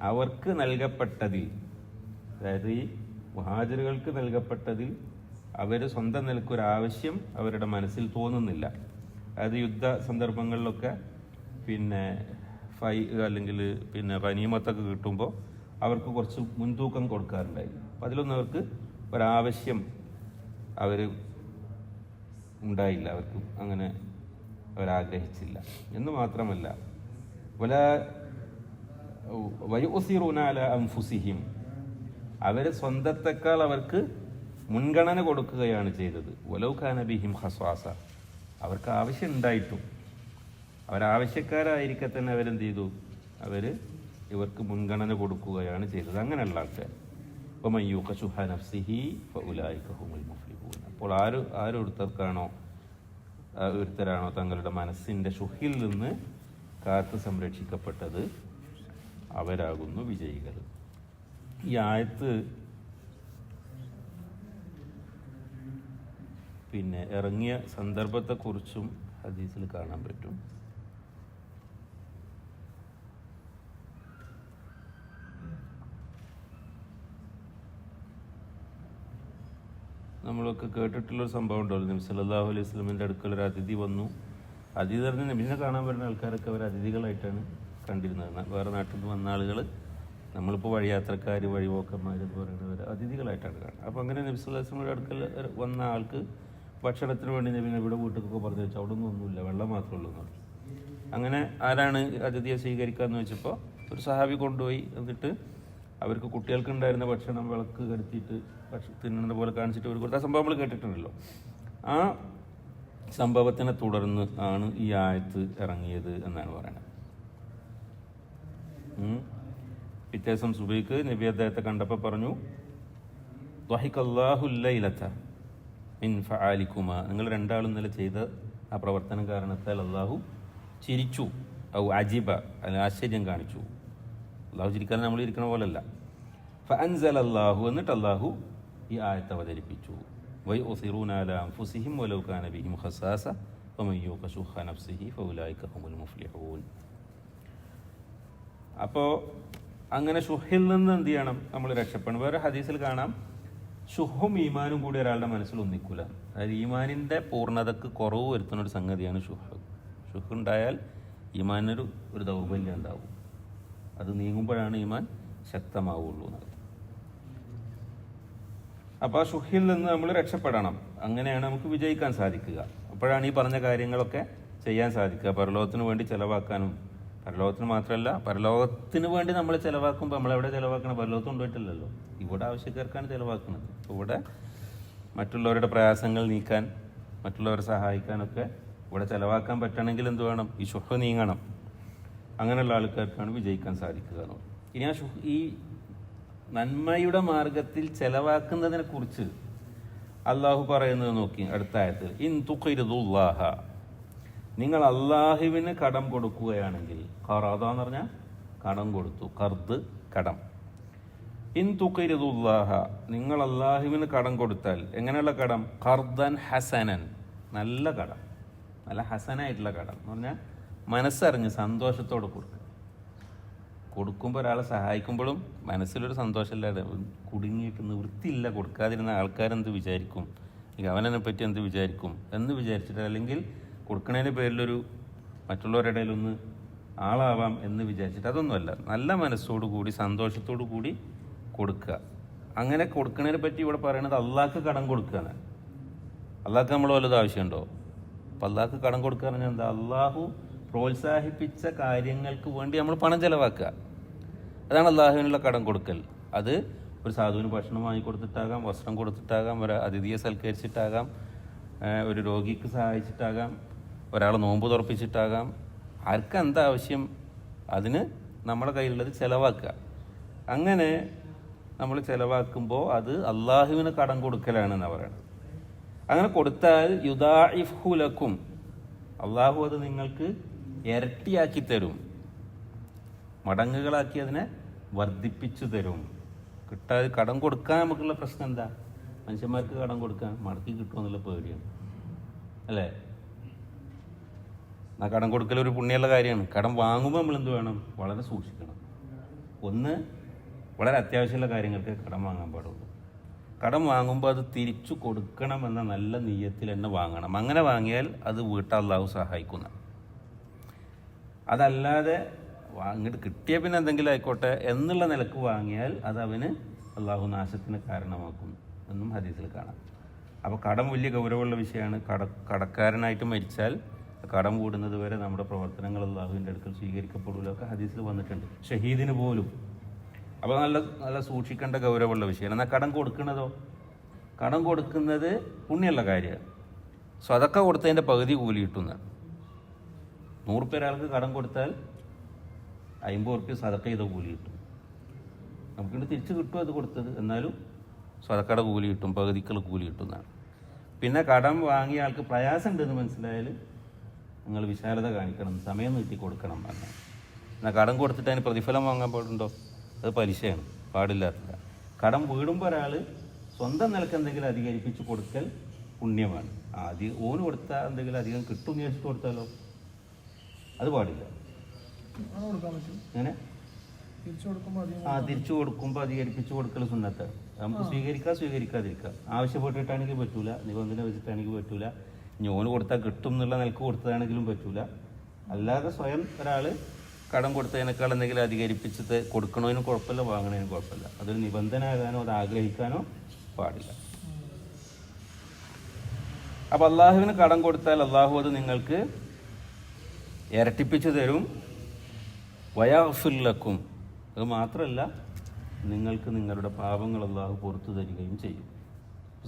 അവർക്ക് നൽകപ്പെട്ടതിൽ, അതായത് ഈ മുഹാജിറുകൾക്ക് നൽകപ്പെട്ടതിൽ അവർ സ്വന്തം നിലക്കൊരാവശ്യം അവരുടെ മനസ്സിൽ തോന്നുന്നില്ല. അതായത് യുദ്ധ സന്ദർഭങ്ങളിലൊക്കെ പിന്നെ അല്ലെങ്കിൽ പിന്നെ ഗനീമത്തൊക്കെ കിട്ടുമ്പോൾ അവർക്ക് കുറച്ച് മുൻതൂക്കം കൊടുക്കാറുണ്ടായി. അപ്പം അതിലൊന്നും അവർക്ക് ഒരാവശ്യം അവർ ഉണ്ടായില്ല, അവർക്ക് അങ്ങനെ അവരാഗ്രഹിച്ചില്ല എന്ന് മാത്രമല്ല, വയുസിറൂന അലാ അൻഫുസിഹിം, അവർ സ്വന്തത്തെക്കാൾ അവർക്ക് മുൻഗണന കൊടുക്കുകയാണ് ചെയ്തത്. വലൗ കാന ബിഹിം ഖസ്വാസ, അവർക്ക് ആവശ്യം ഉണ്ടായിട്ടും, അവരാവശ്യക്കാരായിരിക്കെ തന്നെ അവരെന്ത് ചെയ്തു, അവർ ഇവർക്ക് മുൻഗണന കൊടുക്കുകയാണ് ചെയ്തത്. അങ്ങനെയുള്ള ആൾക്കാർ. വമൻ യൂഖ ശുഹ നഫ്സിഹി ഫഉലൈക ഹുമുൽ മുഫ്ലിഹൂൻ. അപ്പോൾ ഒരുത്തരാണോ തങ്ങളുടെ മനസ്സിൻ്റെ ഷുഹിൽ നിന്ന് കാത്ത് സംരക്ഷിക്കപ്പെട്ടത് അവരാകുന്നു വിജയികൾ. ഈ ആയത്ത് പിന്നെ ഇറങ്ങിയ സന്ദർഭത്തെക്കുറിച്ചും ഹദീസിൽ കാണാൻ പറ്റും. നമ്മളൊക്കെ കേട്ടിട്ടുള്ളൊരു സംഭവം ഉണ്ടല്ലോ, നബി സല്ലല്ലാഹു അലൈഹി വസല്ലമിൻ്റെ അടുക്കൽ ഒരു അതിഥി വന്നു. അതിഥി പറഞ്ഞ് നബിനെ കാണാൻ വരുന്ന ആൾക്കാരൊക്കെ അവർ അതിഥികളായിട്ടാണ് കണ്ടിരുന്നത്. വേറെ നാട്ടിൽ നിന്ന് വന്ന ആളുകൾ, നമ്മളിപ്പോൾ വഴിയാത്രക്കാർ, വഴിപോക്കന്മാർ എന്ന് പറയുന്നവർ അതിഥികളായിട്ടാണ് കാണുന്നത്. അപ്പോൾ അങ്ങനെ നബി സല്ലല്ലാഹു അലൈഹി വസല്ലമയുടെ അടുക്കൽ വന്ന ആൾക്ക് ഭക്ഷണത്തിന് വേണ്ടി നബി നബിയുടെ വീട്ടിലൊക്കെ പറഞ്ഞു വെച്ചാൽ അവിടെ ഒന്നും ഒന്നുമില്ല, വെള്ളം മാത്രമേ ഉള്ളൂ എന്ന് പറഞ്ഞു. അങ്ങനെ ആരാണ് അതിഥിയെ സ്വീകരിക്കാമെന്ന് വെച്ചപ്പോൾ ഒരു സഹാബി കൊണ്ടുപോയി. എന്നിട്ട് അവർക്ക് കുട്ടികൾക്കുണ്ടായിരുന്ന ഭക്ഷണം വിളക്ക് കടത്തിയിട്ട് തിന്നുന്ന പോലെ കാണിച്ചിട്ട് ഒരു കൊടുത്ത സംഭവം നമ്മൾ കേട്ടിട്ടുണ്ടല്ലോ. ആ സംഭവത്തിനെ തുടർന്ന് ആണ് ഈ ആയത്ത് ഇറങ്ങിയത് എന്നാണ് പറയുന്നത്. പിറ്റേ ദിവസം സുബൈക്ക് നബി അദ്ദേഹത്തെ കണ്ടപ്പോൾ പറഞ്ഞു, ദ്വഹിക്കല്ലാഹുല്ലൈലത മിൻ ഫഅലിക്കുമാ, നിങ്ങൾ രണ്ടാളും ഇന്നലെ ചെയ്ത ആ പ്രവർത്തനം കാരണത്താൽ അള്ളാഹു ചിരിച്ചു. ഔ അജിബ, അല്ല ആശ്ചര്യം കാണിച്ചു. അള്ളാഹു ചിരിക്കാൻ നമ്മൾ ഇരിക്കണ പോലല്ല. ഫഅൻസല അല്ലാഹു, എന്നിട്ട് അള്ളാഹു ഈ ആയത്ത് അവതരിപ്പിച്ചു. വയുസിറൂന അലാ അൻഫുസിഹിം വലൗ കാന ബിഹിം ഖസാസ വമൻ യൂഖ ശുഹ നഫ്സിഹി ഫഉലൈക ഹുമുൽ മുഫ്ലിഹൂൻ. അപ്പോൾ അങ്ങനെ ഷുഹിൽ നിന്ന് എന്ത് ചെയ്യണം, നമ്മൾ രക്ഷപ്പെടണം. വേറെ ഹദീസിൽ കാണാം, ഷുഹും ഈമാനും കൂടി ഒരാളുടെ മനസ്സിൽ ഒന്നിക്കൂല. അതായത് ഈമാനിൻ്റെ പൂർണ്ണതക്ക് കുറവ് വരുത്തുന്ന ഒരു സംഗതിയാണ് ഷുഹ്. ഷുഹ് ഉണ്ടായാൽ ഈമാനൊരു ദൗർബല്യം ഉണ്ടാവും. അത് നീങ്ങുമ്പോഴാണ് ഈമാൻ ശക്തമാവുള്ളൂ എന്നത്. അപ്പോൾ ആ ഷുഹിൽ നിന്ന് നമ്മൾ രക്ഷപ്പെടണം. അങ്ങനെയാണ് നമുക്ക് വിജയിക്കാൻ സാധിക്കുക. അപ്പോഴാണ് ഈ പറഞ്ഞ കാര്യങ്ങളൊക്കെ ചെയ്യാൻ സാധിക്കുക. പരലോകത്തിന് വേണ്ടി ചിലവാക്കാനും, പരലോകത്തിന് മാത്രമല്ല, പരലോകത്തിന് വേണ്ടി നമ്മൾ ചിലവാക്കുമ്പോൾ നമ്മളെവിടെ ചിലവാക്കണം? പരലോകത്ത് കൊണ്ടുപോയിട്ടില്ലല്ലോ. ഇവിടെ ആവശ്യക്കാർക്കാണ് ചിലവാക്കുന്നത്. ഇവിടെ മറ്റുള്ളവരുടെ പ്രയാസങ്ങൾ നീക്കാൻ, മറ്റുള്ളവരെ സഹായിക്കാനൊക്കെ ഇവിടെ ചിലവാക്കാൻ പറ്റണമെങ്കിൽ എന്ത് വേണം? ഈ ഷുഹ് നീങ്ങണം. അങ്ങനെയുള്ള ആൾക്കാർക്കാണ് വിജയിക്കാൻ സാധിക്കുക എന്ന്. ഇനി ആ ഈ നന്മയുടെ മാർഗത്തിൽ ചെലവാക്കുന്നതിനെ കുറിച്ച് അള്ളാഹു പറയുന്നത് നോക്കി അടുത്ത ആയത്തിൽ, ഇൻ തുഖിറുല്ലാഹ, നിങ്ങൾ അള്ളാഹുവിന് കടം കൊടുക്കുകയാണെങ്കിൽ, ഖറദ എന്ന് പറഞ്ഞാൽ കടം കൊടുത്തു, ഖർദ് കടം. ഇൻ തുഖിറുല്ലാഹ, നിങ്ങൾ അള്ളാഹുവിന് കടം കൊടുത്താൽ, എങ്ങനെയുള്ള കടം? ഖർദൻ ഹസനൻ, നല്ല കടം, നല്ല ഹസനായിട്ടുള്ള കടം എന്ന് പറഞ്ഞാൽ മനസ്സറിഞ്ഞ് സന്തോഷത്തോടെ കൊടുക്കുക. കൊടുക്കുമ്പോൾ ഒരാളെ സഹായിക്കുമ്പോഴും മനസ്സിലൊരു സന്തോഷമില്ലാതെ കുടുങ്ങിയിട്ട് നിവൃത്തിയില്ല, കൊടുക്കാതിരുന്ന ആൾക്കാരെന്ത് വിചാരിക്കും, അവനെ പറ്റി എന്ത് വിചാരിക്കും എന്ന് വിചാരിച്ചിട്ട്, അല്ലെങ്കിൽ കൊടുക്കണതിൻ്റെ പേരിലൊരു മറ്റുള്ളവരുടെ ഇടയിലൊന്ന് ആളാവാം എന്ന് വിചാരിച്ചിട്ട്, അതൊന്നുമല്ല. നല്ല മനസ്സോടുകൂടി സന്തോഷത്തോടു കൂടി കൊടുക്കുക. അങ്ങനെ കൊടുക്കണതിനെ പറ്റി ഇവിടെ പറയണത് അള്ളാഹ്ക്ക് കടം കൊടുക്കുകയാണ്. അള്ളാഹ്ക്ക് നമ്മൾ വല്ലതും ആവശ്യമുണ്ടോ? അപ്പം അള്ളാഹ്ക്ക് കടം കൊടുക്കുക പറഞ്ഞാൽ എന്താ? അള്ളാഹു പ്രോത്സാഹിപ്പിച്ച കാര്യങ്ങൾക്ക് വേണ്ടി നമ്മൾ പണം ചിലവാക്കുക. അതാണ് അള്ളാഹുവിനുള്ള കടം കൊടുക്കൽ. അത് ഒരു സാധുവിന് ഭക്ഷണം വാങ്ങിക്കൊടുത്തിട്ടാകാം, വസ്ത്രം കൊടുത്തിട്ടാകാം, ഒരു അതിഥിയെ സൽക്കരിച്ചിട്ടാകാം, ഒരു രോഗിക്ക് സഹായിച്ചിട്ടാകാം, ഒരാൾ നോമ്പ് തുറപ്പിച്ചിട്ടാകാം. ആർക്കും എന്താ ആവശ്യം അതിന് നമ്മുടെ കയ്യിലുള്ളത് ചിലവാക്കുക. അങ്ങനെ നമ്മൾ ചിലവാക്കുമ്പോൾ അത് അള്ളാഹുവിന് കടം കൊടുക്കലാണെന്നാണ് പറയുന്നത്. അങ്ങനെ കൊടുത്താൽ യുദാഇഫ്ഹു ലക്കും, അള്ളാഹു അത് നിങ്ങൾക്ക് ഇരട്ടിയാക്കി തരും, മടങ്ങുകളാക്കി അതിനെ വർദ്ധിപ്പിച്ചു തരും. കിട്ടാതെ കടം കൊടുക്കാൻ നമുക്കുള്ള പ്രശ്നം എന്താ? മനുഷ്യന്മാർക്ക് കടം കൊടുക്കാൻ മടക്കി കിട്ടുമെന്നുള്ള പേടിയാണ്, അല്ലേ? ആ കടം കൊടുക്കൽ ഒരു പുണ്യമുള്ള കാര്യമാണ്. കടം വാങ്ങുമ്പോൾ നമ്മൾ എന്ത് വേണം? വളരെ സൂക്ഷിക്കണം. ഒന്ന്, വളരെ അത്യാവശ്യമുള്ള കാര്യങ്ങൾക്ക് കടം വാങ്ങാൻ പാടുള്ളൂ. കടം വാങ്ങുമ്പോൾ അത് തിരിച്ചു കൊടുക്കണമെന്ന നല്ല നിയ്യത്തിൽ തന്നെ വാങ്ങണം. അങ്ങനെ വാങ്ങിയാൽ അത് വീട്ടാൻ അള്ളാഹു സഹായിക്കുന്ന. അതല്ലാതെ ഇങ്ങോട്ട് കിട്ടിയ പിന്നെ എന്തെങ്കിലും ആയിക്കോട്ടെ എന്നുള്ള നിലക്ക് വാങ്ങിയാൽ അത് അവന് അള്ളാഹു നാശത്തിന് കാരണമാക്കും എന്നും ഹദീസിൽ കാണാം. അപ്പോൾ കടം വലിയ ഗൗരവമുള്ള വിഷയമാണ്. കടക്കാരനായിട്ട് മരിച്ചാൽ കടം കൂടുന്നത് വരെ നമ്മുടെ പ്രവർത്തനങ്ങൾ അള്ളാഹുവിൻ്റെ അടുക്കൽ സ്വീകരിക്കപ്പെടില്ലൊക്കെ ഹദീസിൽ വന്നിട്ടുണ്ട്, ഷഹീദിന് പോലും. അപ്പോൾ നല്ല സൂക്ഷിക്കേണ്ട ഗൗരവമുള്ള വിഷയമാണ്. എന്നാൽ കടം കൊടുക്കുന്നതോ? കടം കൊടുക്കുന്നത് പുണ്യമുള്ള കാര്യമാണ്. സ്വതക്ക കൊടുത്തതിൻ്റെ പകുതി കൂലി കിട്ടുന്നതാണ്. 100 രൂപ ഒരാൾക്ക് കടം കൊടുത്താൽ 50 രൂപ സദക്ക ചെയ്ത കൂലി കിട്ടും. നമുക്കിവിടെ തിരിച്ച് കിട്ടും അത് കൊടുത്തത്, എന്നാലും സ്വതക്കയുടെ കൂലി കിട്ടും, പകുതിക്കുള്ള കൂലി കിട്ടുന്നതാണ്. പിന്നെ കടം വാങ്ങിയ ആൾക്ക് പ്രയാസം ഉണ്ടെന്ന് മനസ്സിലായാൽ നിങ്ങൾ വിശാലത കാണിക്കണം, സമയം നീട്ടി കൊടുക്കണം എന്നാണ്. എന്നാൽ കടം കൊടുത്തിട്ട് അതിന് പ്രതിഫലം വാങ്ങാൻ പാടുണ്ടോ? അത് പലിശയാണ്, പാടില്ലാത്തത്. കടം വീടുമ്പോൾ ഒരാൾ സ്വന്തം നിലക്ക് എന്തെങ്കിലും അധികരിപ്പിച്ച് കൊടുക്കൽ പുണ്യമാണ്. ഓന് കൊടുത്താൽ എന്തെങ്കിലും അധികം കിട്ടും എന്ന് വെച്ചിട്ട് കൊടുത്താലോ? അത് പാടില്ല. അങ്ങനെ തിരിച്ചു കൊടുക്കുമ്പോൾ അധികരിപ്പിച്ച് കൊടുക്കൽ സുന്നത്താണ്. നമുക്ക് സ്വീകരിക്കാതിരിക്കാം. ആവശ്യപ്പെട്ടിട്ടാണെങ്കിൽ പറ്റൂല, നിബന്ധന വെച്ചിട്ടാണെങ്കിൽ പറ്റൂല. ഇനി ഓന് കൊടുത്താൽ കിട്ടും എന്നുള്ള നിലക്ക് കൊടുത്തതാണെങ്കിലും പറ്റൂല. അല്ലാതെ സ്വയം ഒരാൾ കടം കൊടുത്തതിനേക്കാൾ എന്തെങ്കിലും അധികരിപ്പിച്ചത് കൊടുക്കണതിനും കുഴപ്പമില്ല, വാങ്ങണതിനും കുഴപ്പമില്ല. അതൊരു നിബന്ധന ആകാനോ അത് ആഗ്രഹിക്കാനോ പാടില്ല. അപ്പം അള്ളാഹുവിന് കടം കൊടുത്താൽ അള്ളാഹു അത് നിങ്ങൾക്ക് ഇരട്ടിപ്പിച്ച് തരും. വയഗ്ഫിർ. അത് മാത്രമല്ല, നിങ്ങൾക്ക് നിങ്ങളുടെ പാപങ്ങൾ അള്ളാഹു പുറത്തു തരികയും ചെയ്യും.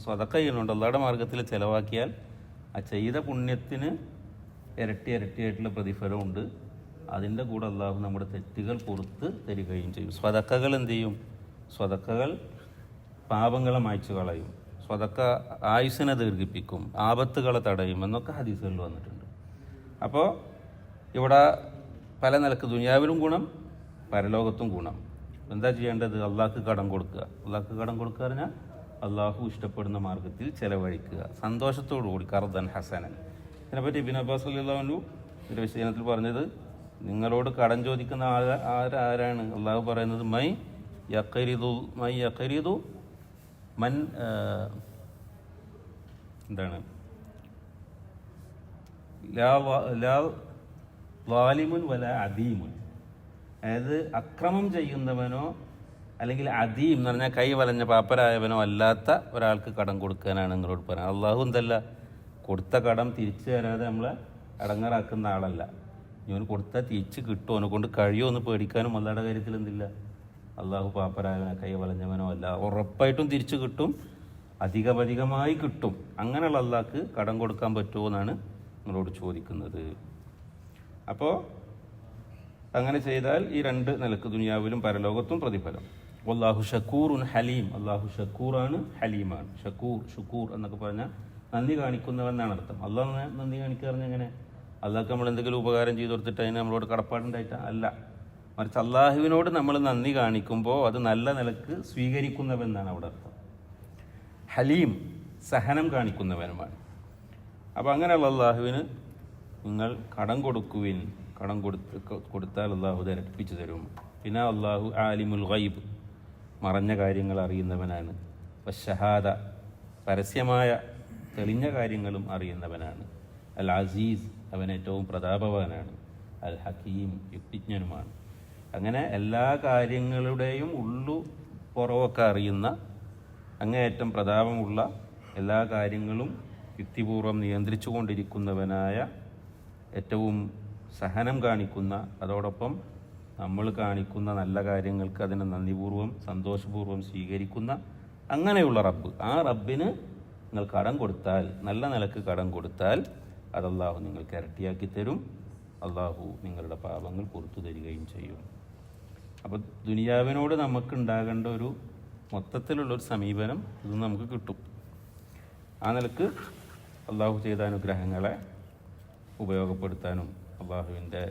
സദഖ ചെയ്യുന്നുണ്ട്, അള്ളാഹുടെ മാർഗത്തിൽ ചിലവാക്കിയാൽ ആ ചെയ്ത പുണ്യത്തിന് ഇരട്ടിയായിട്ടുള്ള പ്രതിഫലമുണ്ട്. അതിൻ്റെ കൂടെ അള്ളാഹു നമ്മുടെ തെറ്റുകൾ പുറത്ത് തരികയും ചെയ്യും. സ്വതക്കകൾ എന്ത് ചെയ്യും? സ്വതക്കകൾ പാപങ്ങളെ മായ്ച്ചു കളയും. സ്വതക്ക ആയുസ്സിനെ ദീർഘിപ്പിക്കും, ആപത്തുകളെ തടയും എന്നൊക്കെ ഹദീസുകളിൽ വന്നിട്ടുണ്ട്. അപ്പോൾ ഇവിടെ പല നിലക്ക് ദുനിയാവിലും ഗുണം, പരലോകത്തും ഗുണം. എന്താ ചെയ്യേണ്ടത്? അള്ളാഹ്ക്ക് കടം കൊടുക്കുക. അള്ളാഹ്ക്ക് കടം കൊടുക്കുക പറഞ്ഞാൽ അള്ളാഹു ഇഷ്ടപ്പെടുന്ന മാർഗത്തിൽ ചെലവഴിക്കുക, സന്തോഷത്തോടു കൂടി. ഖർദൻ ഹസനൻ. ഇതിനെപ്പറ്റി ഇബ്നു അബ്ബാസ് റളിയല്ലാഹു അൻഹു ഇതിൻ്റെ വിശദീകരണത്തിൽ പറഞ്ഞത്, നിങ്ങളോട് കടം ചോദിക്കുന്ന ആരാണ്? അള്ളാഹു പറയുന്നത് മൈ യഖരിദു മൻ എന്താണ് ലാ ളാലിമുൻ വല അദീമുൻ. അതായത് അക്രമം ചെയ്യുന്നവനോ അല്ലെങ്കിൽ അദീം എന്ന് പറഞ്ഞാൽ കൈ വലഞ്ഞ പാപ്പരായവനോ അല്ലാത്ത ഒരാൾക്ക് കടം കൊടുക്കാനാണ് നിങ്ങളോട് പറയുന്നത്. അള്ളാഹു എന്തല്ല, കൊടുത്ത കടം തിരിച്ചു തരാതെ നമ്മളെ അടങ്ങാറാക്കുന്ന ആളല്ല. ഇവന് കൊടുത്താൽ തിരിച്ച് കിട്ടുമോ, അവനെ കൊണ്ട് കഴിയുമോ എന്ന് പേടിക്കാനും അള്ളാഹുടെ കാര്യത്തിൽ എന്തില്ല. അള്ളാഹു പാപ്പരായവനോ കൈ വലഞ്ഞവനോ അല്ല, ഉറപ്പായിട്ടും തിരിച്ചു കിട്ടും, അധികമായി കിട്ടും. അങ്ങനെയുള്ള അള്ളാഹ്ക്ക് കടം കൊടുക്കാൻ പറ്റുമോ എന്നാണ് നിങ്ങളോട് ചോദിക്കുന്നത്. അപ്പോൾ അങ്ങനെ ചെയ്താൽ ഈ രണ്ട് നിലക്ക് ദുനിയാവിലും പരലോകത്തും പ്രതിഫലം. അല്ലാഹു ഷക്കൂറുൻ ഹലീം. അള്ളാഹു ഷക്കൂറാണ്, ഹലീമാണ്. ഷുക്കൂർ എന്നൊക്കെ പറഞ്ഞാൽ നന്ദി കാണിക്കുന്നവെന്നാണ് അർത്ഥം. അള്ളാഹ് നന്ദി കാണിക്കുക പറഞ്ഞാൽ എങ്ങനെ? അള്ളാഹ്ക്ക് നമ്മൾ എന്തെങ്കിലും ഉപകാരം ചെയ്തു കൊടുത്തിട്ട് അതിന് നമ്മളോട് കടപ്പാടുണ്ടായിട്ടാ അല്ല, മറിച്ച് അള്ളാഹുവിനോട് നമ്മൾ നന്ദി കാണിക്കുമ്പോൾ അത് നല്ല നിലക്ക് സ്വീകരിക്കുന്നവെന്നാണ് അവിടെ അർത്ഥം. ഹലീം സഹനം കാണിക്കുന്നവനുമാണ്. അപ്പോൾ അങ്ങനെയുള്ള അള്ളാഹുവിന് നിങ്ങൾ കടം കൊടുക്കുവിൻ. കടം കൊടുത്താൽ അള്ളാഹു ഇരട്ടിപ്പിച്ചു തരും. പിന്നെ അള്ളാഹു ആലിമുൽ ഗൈബ്, മറഞ്ഞ കാര്യങ്ങൾ അറിയുന്നവനാണ്. വശഹാദ, പരസ്യമായ തെളിഞ്ഞ കാര്യങ്ങളും അറിയുന്നവനാണ്. അൽ അസീസ്, അവൻ ഏറ്റവും പ്രതാപവാനാണ്. അൽ ഹക്കീം, യുക്തിജ്ഞനുമാണ്. അങ്ങനെ എല്ലാ കാര്യങ്ങളുടെയും ഉള്ളു പുറവൊക്കെ അറിയുന്ന, അങ്ങേയറ്റം പ്രതാപമുള്ള, എല്ലാ കാര്യങ്ങളും യുക്തിപൂർവ്വം നിയന്ത്രിച്ചു കൊണ്ടിരിക്കുന്നവനായ, ഏറ്റവും സഹനം കാണിക്കുന്ന, അതോടൊപ്പം നമ്മൾ കാണിക്കുന്ന നല്ല കാര്യങ്ങൾക്ക് അതിനെ നന്ദിപൂർവ്വം സന്തോഷപൂർവ്വം സ്വീകരിക്കുന്ന അങ്ങനെയുള്ള റബ്ബ്. ആ റബ്ബിന് നിങ്ങൾ കടം കൊടുത്താൽ, നല്ല നിലക്ക് കടം കൊടുത്താൽ അത് അള്ളാഹു നിങ്ങൾക്ക് ഇരട്ടിയാക്കി തരും. അള്ളാഹു നിങ്ങളുടെ പാപങ്ങൾ പുറത്തു തരികയും ചെയ്യും. അപ്പോൾ ദുനിയാവിനോട് നമുക്കുണ്ടാകേണ്ട ഒരു മൊത്തത്തിലുള്ളൊരു സമീപനം ഇത് നമുക്ക് കിട്ടും. ആ നിലക്ക് അള്ളാഹു ചെയ്ത അനുഗ്രഹങ്ങളെ ഉപയോഗപ്പെടുത്താനും അള്ളാഹുവിൻ്റെ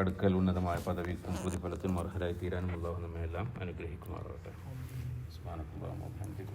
അടുക്കൽ ഉന്നതമായ പദവിക്കും പ്രതിഫലത്തിനും അർഹരായി തീരാനും അള്ളാഹു നമ്മെ എല്ലാം അനുഗ്രഹിക്കുമാറാകട്ടെ. സുബ്ഹാനല്ലാഹി വബിഹംദിഹി.